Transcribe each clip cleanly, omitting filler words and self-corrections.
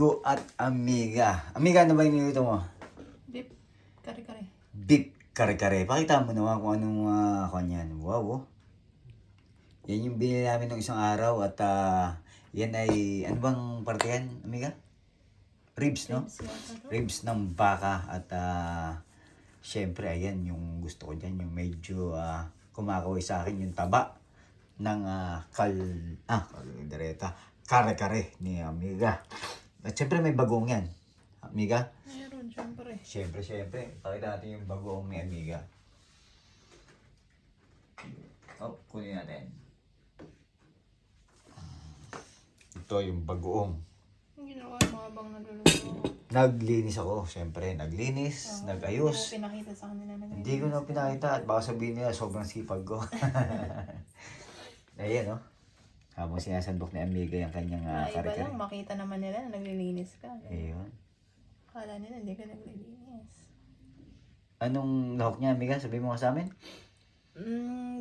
Amigo at amiga. Amiga, ano ba yung niluto mo? Beef kare-kare. Beef kare-kare. Pakita mo naman kung anong kanyan. Wow, oh. Yan yung binili namin ng isang araw at yan ay, ano bang parte yan, amiga? Ribs, no? Ribs ng baka at syempre, ayan, yung gusto ko dyan, yung medyo kumakaway sa akin yung taba ng kare-kare ni amiga. At syempre may bagong yan, amiga. Meron, syempre. Syempre. Pakita natin yung bagoong ni amiga. Oh, kunin natin. Ito yung bagoong. Yung ginawa mo habang nagluluto. Naglinis ako, syempre. Naglinis, nag-ayos. Hindi mo pinakita sa kanila. Hindi ko na pinakita at baka sabihin nila sobrang sipag ko. Ayan, oh. Habang sinasandok ni amiga yung kanyang Iba kare-kare. lang, makita naman nila na naglilinis ka. Ayun. Akala nila hindi ka naglilinis. Anong lahok niya, amiga? Sabihin mo nga sa amin.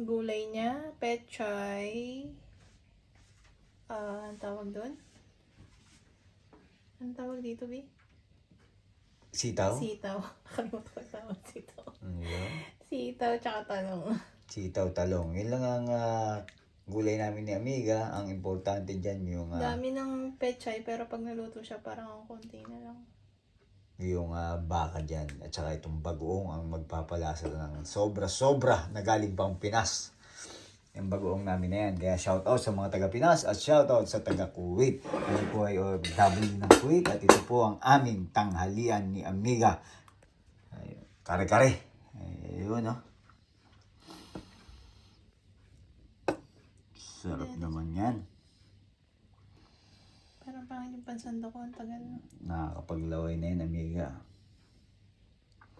Gulay niya, pechay. Ang tawag doon? Ang tawag dito, Bi? Sitaw? Sitaw. Nakalimutan ko yung tawag sitaw. Ayun. Sitaw tsaka talong. Sitaw, talong. Yun lang ang gulay namin ni amiga. Ang importante dyan yung Dami ng pechay pero pag naluto siya parang ang konti na lang. yung baka dyan. At saka itong bagoong ang magpapalasa ng sobra-sobra na galing pang Pinas. Yung bagoong namin na yan. Kaya shoutout sa mga taga-Pinas at shoutout sa taga-Kuwait. Kami po ay OFW ng Kuwait at ito po ang aming tanghalian ni amiga. Ayun. Kare-kare. Ayun, no? Sarap naman yan. Parang pangit yung pansando ko. Ang tagal na. Nakakapaglaway na yan, amiga.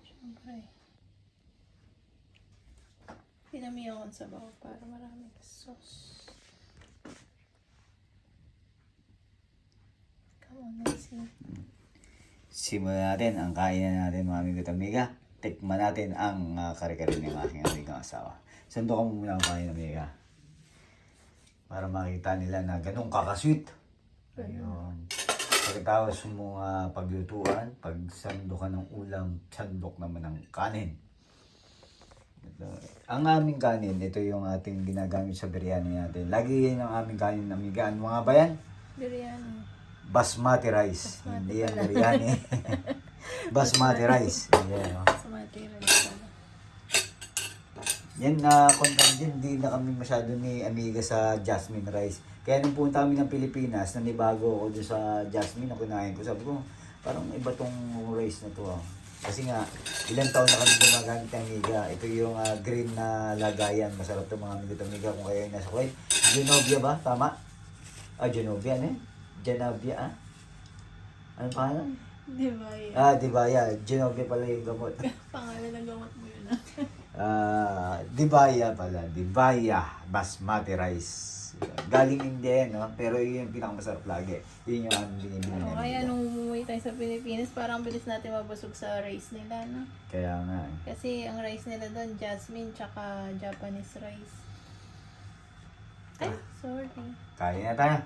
Siyempre. Pinamiyan ko sa bawang para maraming sauce. Come on, let's see. Simulan natin ang kainan natin, mga amigo at amiga. Tikman natin ang kare-kare ng aking amigang asawa. Sando ka muna ang kain, amiga. Para makita nila na ganun kakasweet. Ayun. Pagkatapos mo paglutuan, pag sando ka ng ulam, sandok naman ng kanin. Ito. Ang aming kanin, ito yung ating ginagamit sa biryani natin. Lagi yan ang aming kanin, amiga. Ano mga ba yan? Biryani. Basmati rice. Hindi yan biryani. Basmati rice. Ayan, oh. Basmati rice pala. Yan content din, hindi na kami masyado ni amiga sa jasmine rice. Kaya nung punta kami ng Pilipinas, nanibago ako doon sa jasmine na kunain ko. Sabi ko, parang iba tong rice na to. Kasi nga, ilang taon na kami gumagamit ng amiga. Ito yung green na lagayan. Masarap to mga amiga amiga kung kayo yung nasa Kuwait. Genovia ba? Tama? Genovia, ano yun? Genovia, Ano pangalan? Divaya. Divaya. Genovia pala yung gamot. Pangalan ng gamot mo yun Divaya pala. Divaya basmati rice. Galing India yan, no? Pero yun yung pinakamasarap lagi. Yun yung aming binibili namin. Kaya nung umuwi tayo sa Pilipinas, parang bilis natin mabusog sa rice nila, no? Kaya nga. Kasi ang rice nila doon, jasmine tsaka Japanese rice. Ay, sorry. Kaya na tayo.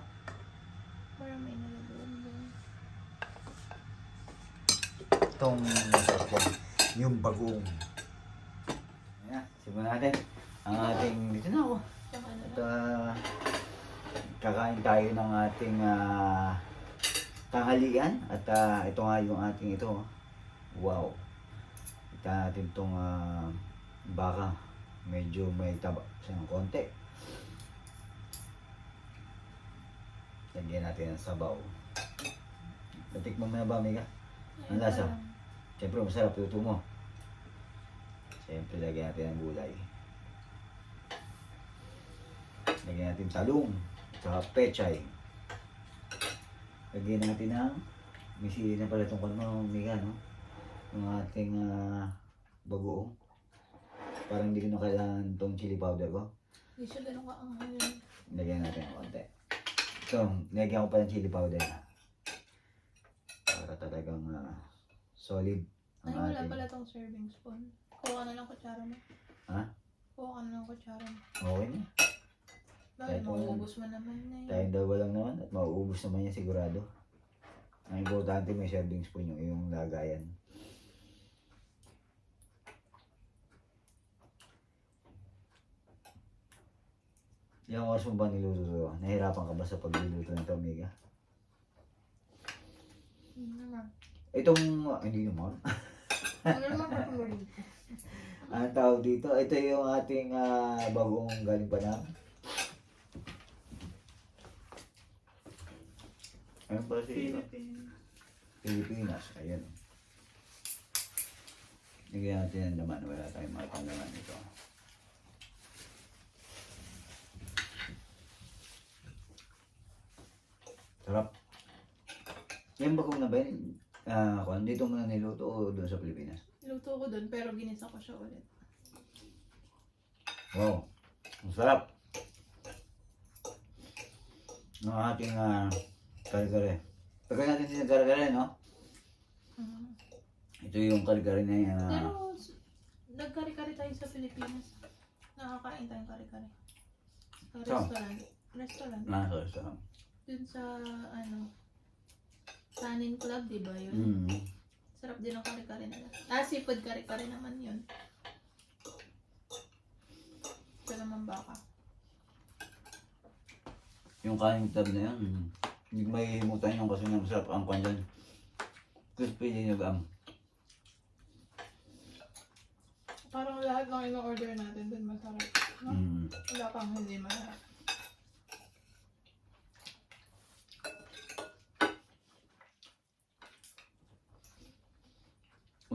Parang may nalagyan doon. Itong masarap yan, yung bagoong. Ayan, simulan natin. Ang ating, dito na ako. Tsaka ano At lang. kakain tayo ng ating tanghalian. At ito nga yung ating ito. Wow. Ito natin itong baka. Medyo may taba siya ng konti. Lagyan natin ng sabaw. Natikman mo na ba, amiga? Ang lasa? Siyempre, masarap luto mo. Siyempre, lagyan natin ng gulay. Lagyan natin talong. Saka pechay. Lagyan natin ng misili na pala itong kalma, amiga, no? Yung ating bagoong. Parang hindi ko na kailangan itong chili powder ko. Hindi siya ganun kaanghang. Lagyan natin ng konti. Ito, lagyan ko pa ng chili powder. Para talagang solid ang Ay, wala ating. pala tong serving spoon. Kuha ka na lang kutsara mo. Ha? Kuha ka na lang kutsara mo. Okay na. Bakit Kahit mauubos mo naman na yun? Tayong dalawa lang naman at mauubos naman yan sigurado. Ang importante may serving spoon yung iyong lagayan. Yung oras mo ba niluto to? Nahirapan ka ba sa pagluluto ng Omega? Hindi naman. Itong, hindi naman. Ano naman kapalit? Ang tawag dito, ito yung ating bagong galing pa na. Ano ba si Pilipinas? Ayan. Lagyan natin ng laman. Wala tayong mga panglaman nito. Sarap. Yan bagong na ba yun? Dito mo na niluto o doon sa Pilipinas? Luto ko doon pero ginisa ko siya ulit. Wow. Ang sarap. Ng ating kare-kare. Pagka natin din kare-kare, no? Mm. Ito yung kare-kare na yan. Pero nagkari-kari tayo sa Pilipinas. Nakakain tayong kari-kari. Sa Saan? restaurant. Restaurant. Sarap. Dun sa Tanin Club, di ba yun? Mm. Sarap din ang kare-kare nila. Seafood kare-kare naman yun. Ito naman baka. Yung kaning tab na yan, hindi ko mahihimutan yung kasi masarap ang kwan dyan. Crispy din yung am. Parang lahat ng ino-order natin dun masarap. No? Mm. Wala pang hindi masarap.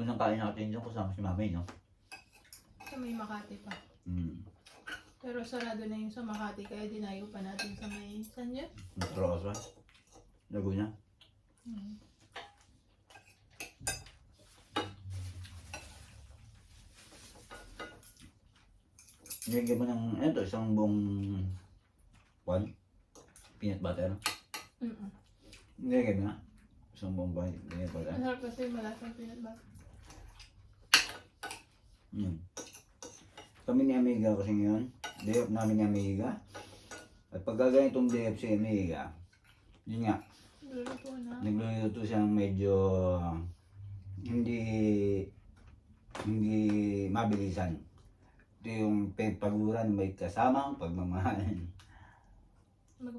Unang kain natin dyan kasama si Mami, no? Sa may Makati pa. Mm. Pero sarado na yung sa Makati kaya dinayo pa natin sa may... Saan yun? Rosa. Laguna. Hmm. Nilagyan mo ng, ano to, isang buong kwan? Peanut butter. Mm-mm. Nilagyan mo na. Isang buong kwan, peanut butter. Masarap kasi malasang peanut butter. Mm. Kami ni Amiga kasi ngayon, day off namin ni Amiga. At pagka ganitong day off si Amiga, yun nga, Luluto na. nagluluto siyang medyo hindi mabilisan. Ito yung paguran, may kasamang pagmamahal.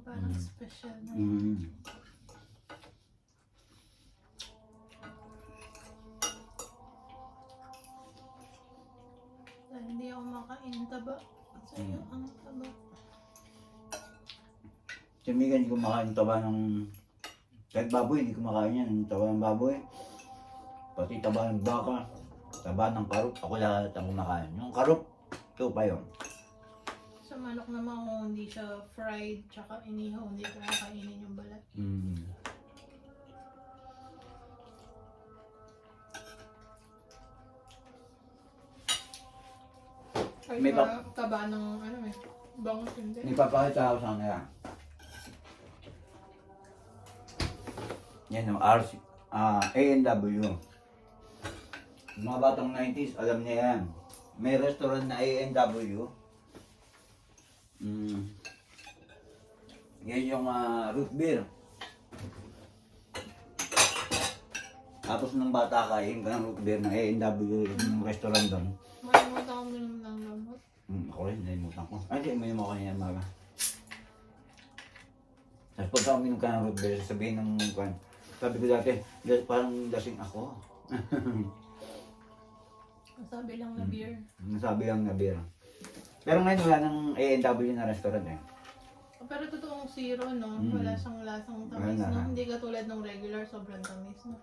Parang special na. Mm. Dahil hindi ako makain ng taba. Sa'yo ang taba. Si Amiga hindi kumakain ng taba ng kahit baboy, hindi kumakain yan. Yung taba ng baboy, pati taba ng baka, taba ng karop, ako lahat ang kumakain. Yung karop, ito pa yun. Sa manok naman kung hindi siya fried tsaka inihaw, hindi ko kakainin yung balat. Mm. Ay, May taba ng ano eh. Bangus hindi. May papakita ako sa kanila. Yan yung A&W. Yung mga batang 90s, alam niya yan. May restaurant na A&W. Mm. Yan yung root beer. Tapos nung bata kain ka ng root beer ng A&W, yung restaurant doon. Malimutan ko minum ng lamot. Ako rin, nalimutan ko. Ay, di, uminom ako niya maga. Tapos pagka uminom ka ng root beer, sabihin ng kwan. Sabi ko dati, parang lasing ako. Masabi lang na beer. Nasabi lang na beer. Pero ngayon wala ng A&W na restaurant eh. Pero totoong zero, no? Mm. Wala siyang lasang tamis, Wala. no? Hindi katulad ng regular, sobrang tamis, no?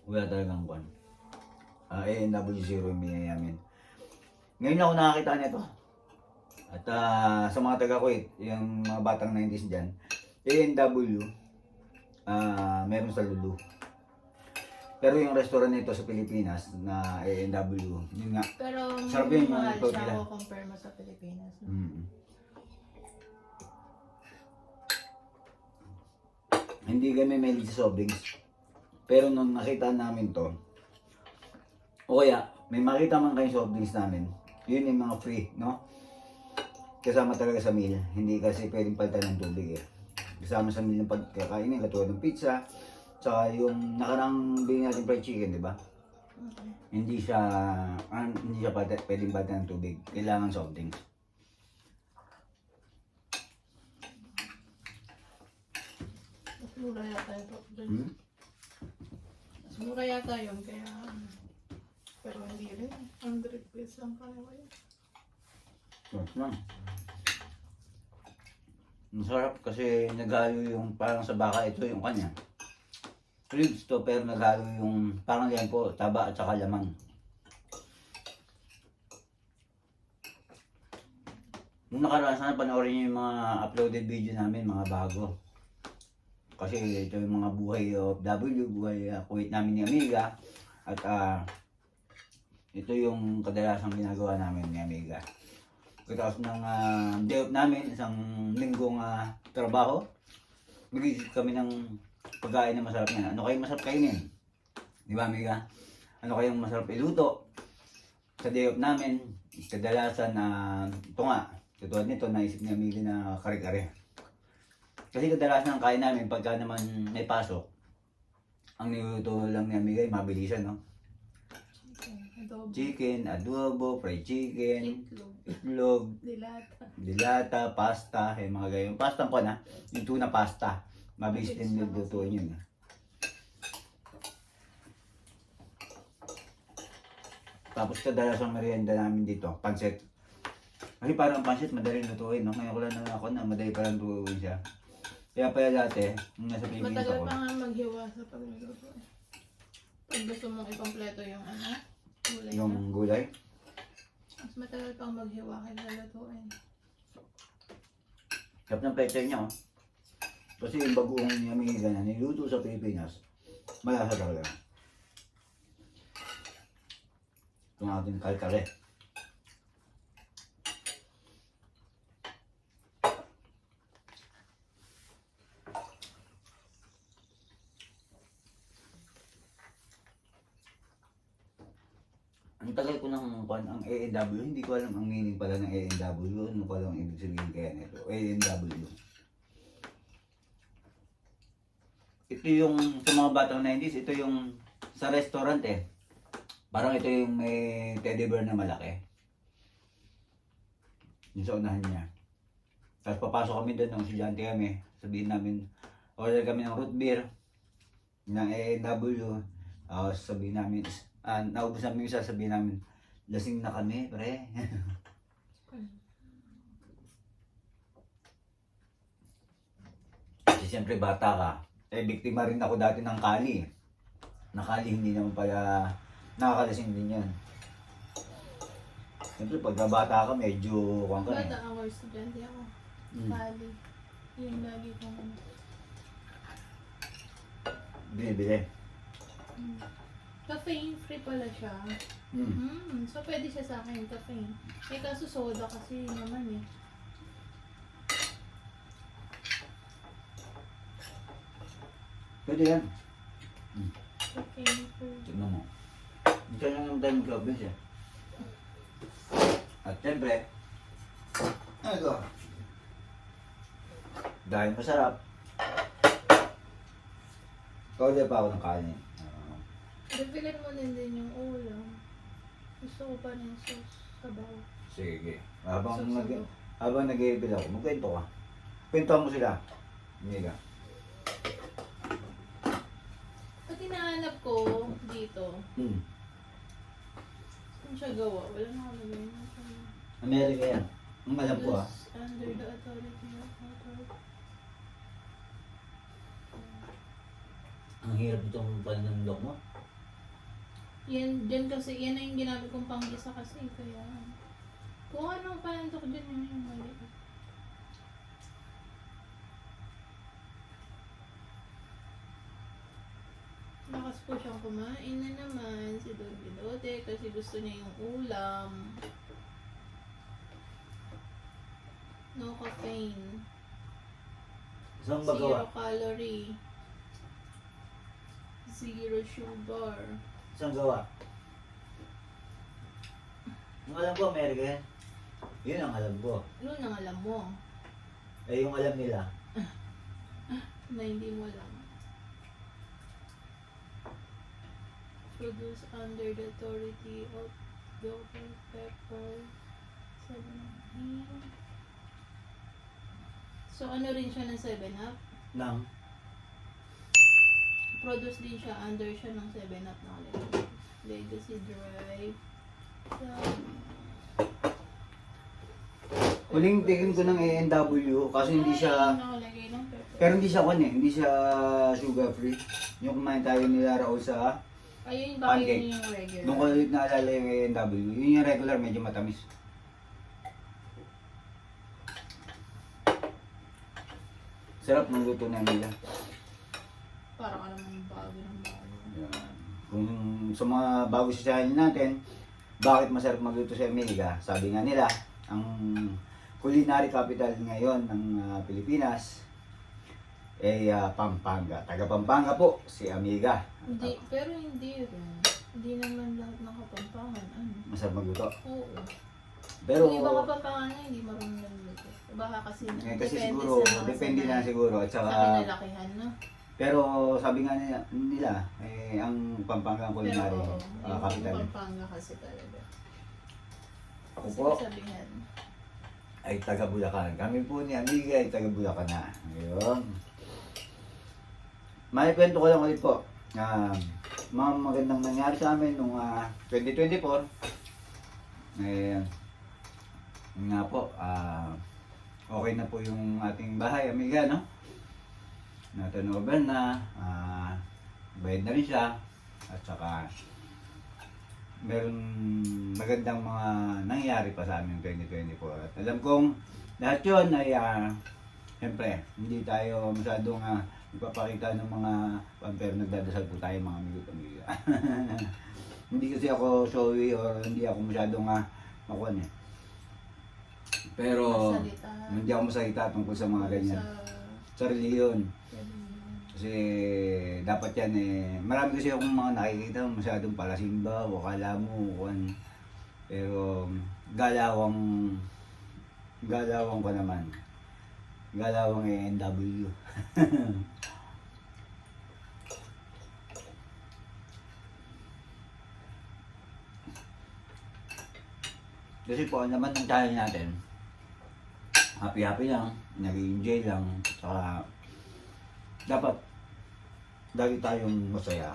Wala talagang kwan. A&W zero yung binigay namin. Ngayon ako nakakita nito. At sa mga taga-Kuwait, yung mga batang 90s dyan, A&W, meron sa Lulu. Pero yung restaurant nito sa Pilipinas na A&W, yun nga. Pero Sarap yun, mahal yung siya nila. kung compare mo sa Pilipinas. No? Mm. Hindi kami may soft drinks. Pero nung nakita namin to, o kaya may makita man kayong soft drinks namin, yun yung mga free, no? Kasama talaga sa meal. Hindi kasi pwedeng palitan ng tubig eh. kasama sa meal ng pagkakainin, katulad ng pizza, tsaka yung nakarang bilhin natin fried chicken, di ba? Hindi siya, pwedeng bata ng tubig. Kailangan soft drinks. Mas mura yata ito. Hmm? Mas mura yata yun, kaya... Pero hindi rin. 100 pesos lang kaya ko yun. Sarap lang. Masarap kasi naghalo yung parang sa baka ito yung kanya. Ribs to pero naghalo yung parang lempo, taba at saka lamang. Nung nakaraan sana panoorin niyo yung mga uploaded video namin, mga bago. Kasi ito yung mga buhay OFW, buhay Kuwait namin ni Amiga. At ito yung kadalasang ginagawa namin ni Amiga. Pagkatapos ng day off namin, isang linggong trabaho, mag-isip kami ng pagkain na masarap na. Ano kayong masarap kainin? Di ba, Amiga? Ano kayong masarap iluto? Sa day off namin, kadalasan ito nga, katulad nito, naisip ni Amiga na kare-kare. Kasi kadalasan ang kain namin, pagka naman may pasok, ang niluto lang ni Amiga ay mabilisan, no? Adobo. Chicken, adobo, fried chicken, Itlog. itlog, Dilata. dilata, pasta, mga ganyan. Pasta ko na, yung tuna pasta. Mabilis din nilutuin yun. Tapos kadalasan merienda namin dito, pancit. Kasi parang pancit madali lutuin, no? Ngayon ko lang naman ako na madali parang lutuin siya. Kaya pala dati, nung nasa Pilipinas Matagal ako, pa nga maghiwa sa pagluluto. Pag gusto mong ikompleto yung gulay yung na. gulay, Mas matagal pang maghiwa kaysa lutuin. sarap ng pechay niya, oh. Kasi yung bagoong ni Amiga na niluto sa Pilipinas, malasa talaga. Itong ating kalkare. Ang tagal ko nang ang ANW, hindi ko alam ang meaning pala ng ANW, ano pala ang ibig sabihin kaya nito, ANW. Ito yung, sa mga batang 90s, ito yung sa restaurant eh. Parang ito yung may teddy bear na malaki. Yung sa unahan niya. Tapos papasok kami doon, ng estudyante kami. Sabihin namin, order kami ng root beer, ng ANW. Sabihin namin, naubos namin yung sasabihin namin, lasing na kami, pre. Kasi siyempre bata ka. Biktima rin ako dati ng kali. Nakali hindi naman pala nakakalasing din yan. Siyempre pagka bata ka medyo kung ka Bata ako, estudyante ako. Kali. Yung lagi kong binibili. Caffeine free pala siya. So pwede siya sa akin, caffeine. Kaso soda kasi naman eh. Pwede yan. Caffeine free. Tignan mo. Ito lang yung time club siya. At siyempre, ano ito? Dahil masarap. Kawala pa ako ng kanin. Refilan mo din yung ulam. Gusto ko pa ng sauce sabaw. Sige. Habang Sabaw. nag-i-refill ako, magkwento ka. Kwentuhan mo sila. Amiga. Pag hinahanap ko dito, Hmm. kung siya gawa, wala na kalagay na siya. Amerika yan. Ang alam ko Under the authority of authority. Ang hirap itong pananulok mo. Yan, dyan kasi, yan na yung ginamit kong pang-isa kasi, kaya... Kung anong panandok dyan yung mali. Lakas po siyang kumain na naman si Don Bilote kasi gusto niya yung ulam. No caffeine. Saan ba gawa? Zero calorie. Zero sugar. Saan gawa? Ang alam ko, Amerika yan. Yun ang alam ko. Ano nang alam mo? Eh, yung alam nila. Na hindi mo lang. Produced under the authority of Dr. Pepper 7 So ano rin siya ng 7-Up? Lang. Produce din siya, under siya ng 7-Up na Legacy Drive. So, Huling tingin ko ng A&W kasi hindi siya, nakalagay ng pepper. pero hindi siya hindi siya sugar free. Yung kumain tayo nila Raul sa Ayun ba pancake. yun yung regular? Nung ko ulit naalala yung A&W, yun yung regular, medyo matamis. Sarap ng luto na nila. Parang alam mo yung bago ng bago. Yan. Kung sa mga bago sa channel natin, bakit masarap magluto sa Amiga? Sabi nga nila, ang culinary capital ngayon ng Pilipinas ay Pampanga. Taga Pampanga po, si Amiga. Hindi, pero hindi rin. Hindi naman lahat ng Kapampangan. Ano? Masarap magluto. Oo. Pero, Yung iba Kapampangan na hindi marunong nagluto. Baka kasi, kasi depende siguro, sa mga depende sanay. na siguro. At Sa saka, kinalakihan, no? pero sabi nga nila ang Pampanga ang Pero culinary oo, yung capital. Pampanga kasi talaga. Ako Kasi po sabihan. ay taga Bulacan. Kami po ni Amiga ay taga Bulacan na. Ngayon. May kwento ko lang ulit po. Mga magandang nangyari sa amin nung 2024. Eh, yun nga po, okay na po yung ating bahay, Amiga, no? Natanoban na, bayad na rin siya, at saka meron magandang mga nangyari pa sa amin 2024. At alam kong lahat yun ay, siyempre, hindi tayo masyadong ipapakita ng mga pero nagdadasal po tayo mga amigo-amiga. Hindi kasi ako showy or hindi ako masyadong makuhan eh. Pero Masalita. hindi ako masalita tungkol sa mga ganyan. Sa Sa reliyon. religion. Kasi dapat yan marami kasi akong mga nakikita masyadong palasimba o akala mo kuhan. Pero galawang ko naman. Galawang A&W. Kasi po, ang naman ng channel natin, happy-happy lang, nag-enjoy lang, saka dapat lagi tayong masaya.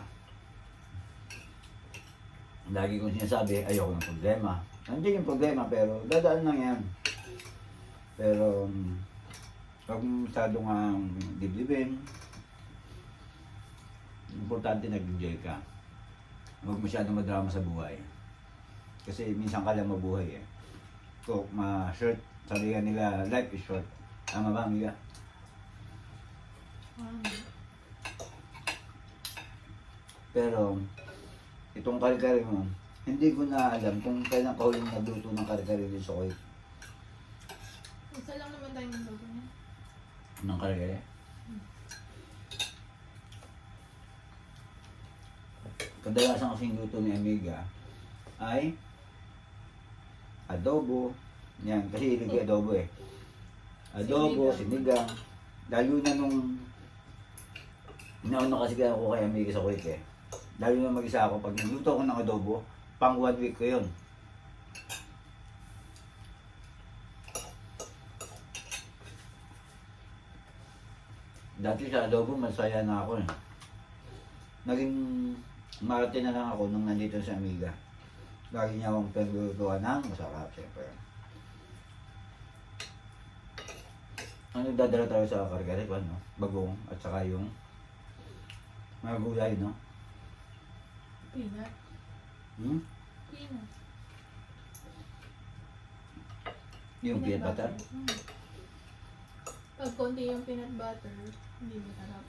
Lagi kong sinasabi, ayoko ng problema. Nandiyan yung problema, pero dadaan lang yan. Pero, huwag masyadong dibdibin. Importante nag-enjoy ka. Huwag masyadong madrama sa buhay. Kasi minsan ka lang mabuhay eh. So, short, sabi nga nila, life is short. Tama ba, amiga? Pero, itong kare-kare mo, hindi ko na alam kung kailan ka huling nagluto ng kare-kare din sa Kuwait. Isa lang naman tayo ng logo niya. Ng kare-kare? Kadalasan kasing luto ni Amiga ay adobo. Yan, kasi iligay adobo eh. Adobo, sinigang. Lalo na nung nauna kasi ako kay Amiga sa Kuwait eh. Lalo na mag-isa ako, pag nagluto ako ng adobo, pang 1 week ko yun. Dati sa adobo, masaya na ako eh. Naging marating na lang ako nung nandito sa Amiga. Lagi niya akong pinaglutuan ng masarap, siyempre. Ang nagdadala tayo sa kare-kare ko, ano? Bagong at saka yung mga gulay, no? Peanut. Peanut. Yung peanut butter. Pag konti yung peanut butter, hindi masarap.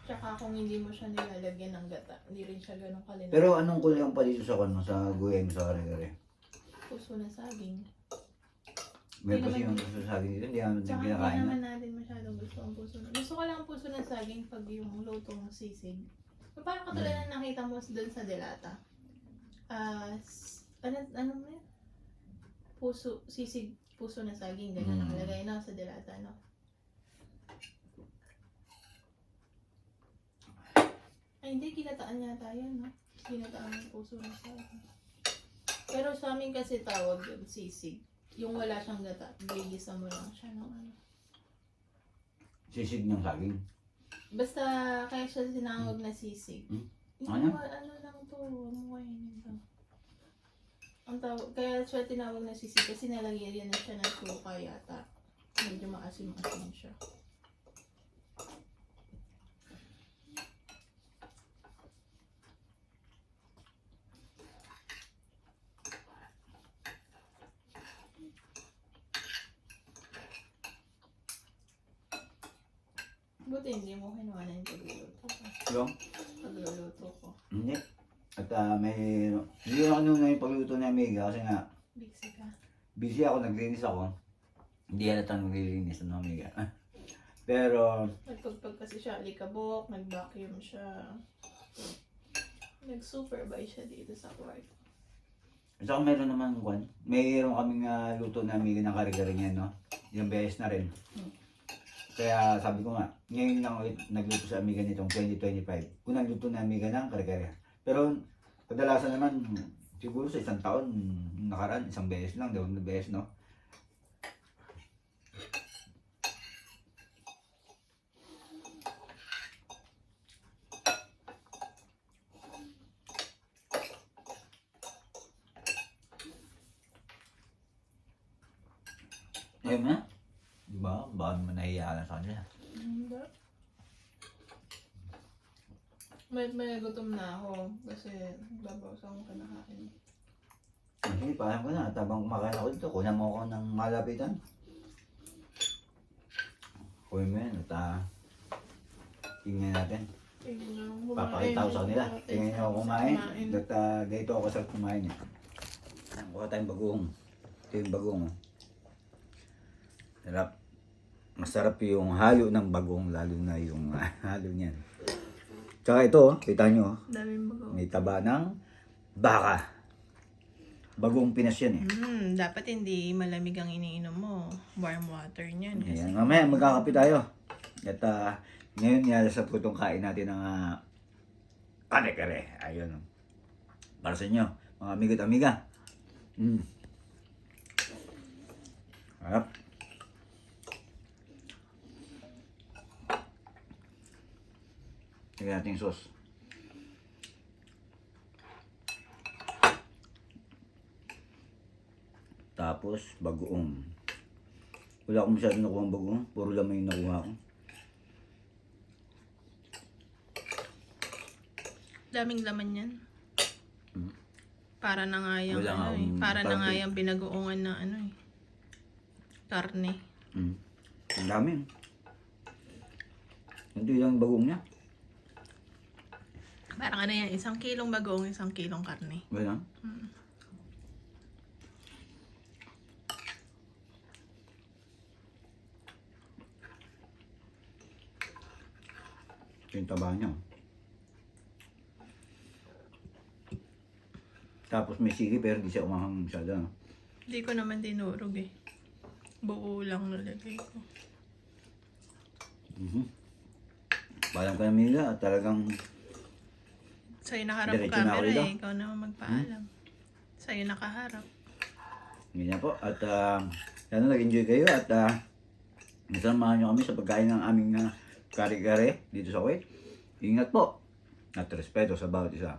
Tsaka kung hindi mo siya nilalagyan ng gata, hindi rin siya ganun kalinang. Pero anong kulang pa dito sa sa gulay mo sa kare-kare? Puso na saging. May Hindi kasi yung naman- gusto sa akin dito, hindi naman Tsaka hindi kinakain naman na. natin masyadong gusto ang puso. Gusto ko lang ang puso ng saging pag yung lutong sisig. Parang katulad na nakita mo doon sa delata. Ano mo yun? Puso, sisig, puso ng saging. Ganyan Mm. nakalagay na sa delata, no? Ay, hindi, kinataan yata yun, no? Kinataan ng puso na sa akin. Pero sa amin kasi tawag yun, sisig. Yung wala siyang gata, gigisa mo lang siya ng ano. Sisig ng saging. Basta kaya siya sinangog na sisig. Hmm? Ano? Ano? Ano lang to, ano kainin to? Ang tawag, kaya siya tinawag na sisig kasi nalagyan na siya ng suka yata. Medyo maasim-asim siya. Buti hindi mo kinuha na yung pagluluto ko. Yung? Pagluluto ko. Hindi. At hindi ako nung yung pagluto ni Amiga kasi nga, Biksi ka. busy ako, naglinis ako. Hindi halata naglilinis ng Amiga. Pero, Nagpagpag kasi siya alikabok, nag-vacuum siya. Nag-supervise siya dito sa kwarto. at saka meron naman kwan. Mayroon kaming luto na Amiga ng kare-kare niya, no? Yung beses na rin. Kaya sabi ko nga, ngayon lang ulit nagluto sa Amiga nitong 2025. Unang luto na Amiga ng kare-kare. Pero kadalasan naman, siguro sa isang taon, nakaraan, isang beses lang, dalawang beses, no? Ayun na. Diba? Baka naman nahiya na sa kanila. Hindi. May gutom na ako kasi babawas akong kinakain. Sige, paham ko na. At habang kumakain ako dito, kunan mo ako ng malapitan. Kunin mo yan at tingnan natin. Papakita ko sa kanila. Tingnan nyo ako kumain. At ganito ako sa kumain niya. Kuha tayong bagong. Ito yung bagong. Sarap. Masarap yung halo ng bagong, lalo na yung halo niyan. Tsaka ito, kita nyo, Daming bago. may taba ng baka. Bagong Pinas yan eh. Dapat hindi malamig ang iniinom mo. Warm water niyan. Ayan, mamaya magkakape tayo. At ngayon nilalasap ko itong kain natin ng kare-kare. Ayun. Para sa inyo, mga amigo at amiga. Harap. Lagyan natin yung sauce. Tapos, bagoong. Wala akong masyadong nakuha ang bagoong. Puro lamay yung nakuha ko. Daming laman yan. Hmm. Para na nga yung Wala nga ano eh. akong Para na nga papi. yung binagoongan na ano eh. Karne. Ang dami. Hindi lang bagoong niya. Parang ano yan, 1 kilong bagoong, 1 kilong karne. Wala. Ito yung taba niya. Tapos may sili pero di siya umahang masyado. No? Hindi ko naman dinurog eh. Buo lang nalagay ko. Paalam ka na Mila at talagang Sa'yo nakaharap Diretso na ako camera dito. eh. Ikaw naman magpaalam. Sa'yo nakaharap. ganyan po. At sana nag-enjoy kayo at nasamahan nyo kami sa pagkain ng aming kare-kare dito sa Kuwait. Ingat po at respeto sa bawat isa.